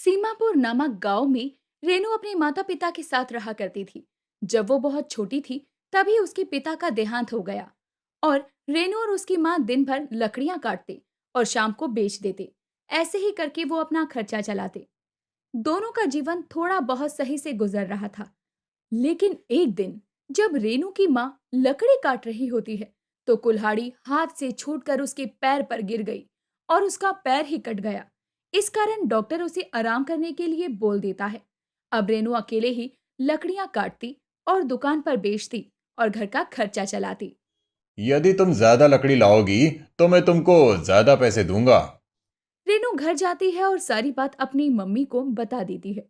सीमापुर नामक गांव में रेनू अपने माता पिता के साथ रहा करती थी। जब वो बहुत छोटी थी तभी उसके पिता का देहांत हो गया और रेनू और उसकी माँ दिन भर लकड़ियां काटते और शाम को बेच देते। ऐसे ही करके वो अपना खर्चा चलाते। दोनों का जीवन थोड़ा बहुत सही से गुजर रहा था। लेकिन एक दिन जब रेनू की माँ लकड़ी काट रही होती है तो कुल्हाड़ी हाथ से छूटकर उसके पैर पर गिर गई और उसका पैर ही कट गया। इस कारण डॉक्टर उसे आराम करने के लिए बोल देता है। अब रेनू अकेले ही लकड़ियां काटती और दुकान पर बेचती और घर का खर्चा चलाती। यदि तुम ज्यादा लकड़ी लाओगी तो मैं तुमको ज्यादा पैसे दूंगा। रेनू घर जाती है और सारी बात अपनी मम्मी को बता देती है।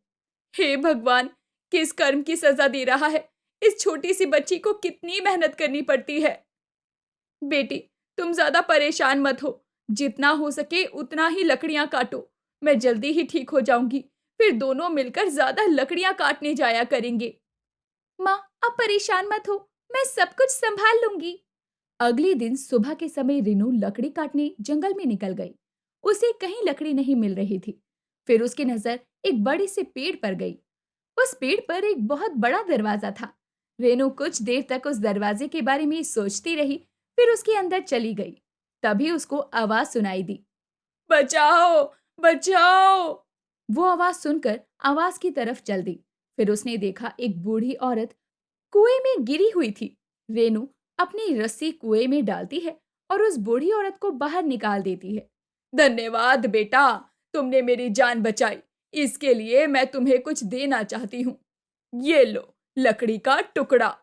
हे भगवान, किस कर्म की सजा दे रहा है। इस छोटी सी बच्ची को कितनी मेहनत करनी पड़ती है। बेटी, तुम ज्यादा परेशान मत हो। जितना हो सके उतना ही लकड़ियां काटो। मैं जल्दी ही ठीक हो जाऊंगी। फिर दोनों मिलकर ज्यादा लकड़ियां काटने जाया करेंगे। माँ, आप परेशान मत हो। मैं सब कुछ संभाल लूंगी। अगले दिन सुबह के समय रेनू लकड़ी काटने जंगल में निकल गई। उसे कहीं लकड़ी नहीं मिल रही थी। फिर उसकी नजर एक बड़े से पेड़ पर गई। उस पेड़ पर एक बहुत बड़ा दरवाजा था। रेनू कुछ देर तक उस दरवाजे के बारे में सोचती रही, फिर उसके अंदर चली गई। तभी उसको आवाज सुनाई दी, बचाओ, बचाओ। वो आवाज सुनकर आवाज की तरफ चल दी। फिर उसने देखा एक बूढ़ी औरत कुएं में गिरी हुई थी। रेनू अपनी रस्सी कुएं में डालती है और उस बूढ़ी औरत को बाहर निकाल देती है। धन्यवाद बेटा, तुमने मेरी जान बचाई। इसके लिए मैं तुम्हें कुछ देना चाहती हूँ। ये लो, लकड़ी का टुकड़ा।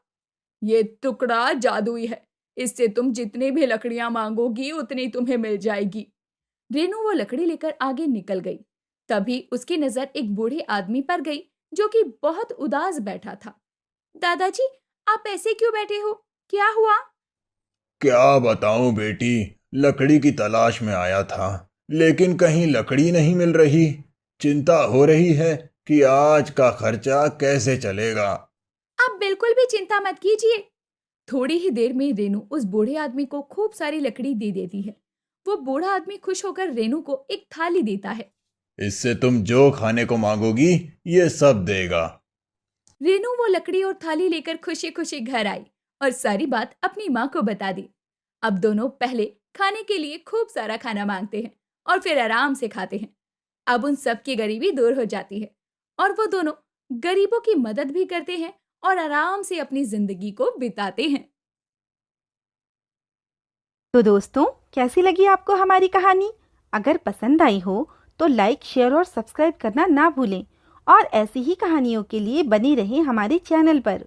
ये टुकड़ा जादुई है। इससे तुम जितनी भी लकड़ियां मांगोगी उतनी तुम्हें मिल जाएगी। रेनू वो लकड़ी लेकर आगे निकल गई। तभी उसकी नजर एक बूढ़े आदमी पर गई जो कि बहुत उदास बैठा था। दादाजी, आप ऐसे क्यों बैठे हो? क्या हुआ? क्या बताऊं बेटी, लकड़ी की तलाश में आया था लेकिन कहीं लकड़ी नहीं मिल रही। चिंता हो रही है कि आज का खर्चा कैसे चलेगा। आप बिल्कुल भी चिंता मत कीजिए। थोड़ी ही देर में रेनू उस बूढ़े आदमी को खूब सारी लकड़ी दे देती है। वो बूढ़ा आदमी खुश होकर रेनू को एक थाली देता है। इससे तुम जो खाने को मांगोगी ये सब देगा। रेनू वो लकड़ी और थाली लेकर खुशी खुशी घर आई और सारी बात अपनी माँ को बता दी। अब दोनों पहले खाने के लिए खूब सारा खाना मांगते हैं और फिर आराम से खाते हैं। अब उन सब की गरीबी दूर हो जाती है और वो दोनों गरीबों की मदद भी करते हैं और आराम से अपनी जिंदगी को बिताते हैं। तो दोस्तों, कैसी लगी आपको हमारी कहानी? अगर पसंद आई हो तो लाइक, शेयर और सब्सक्राइब करना ना भूलें और ऐसी ही कहानियों के लिए बने रहें हमारे चैनल पर।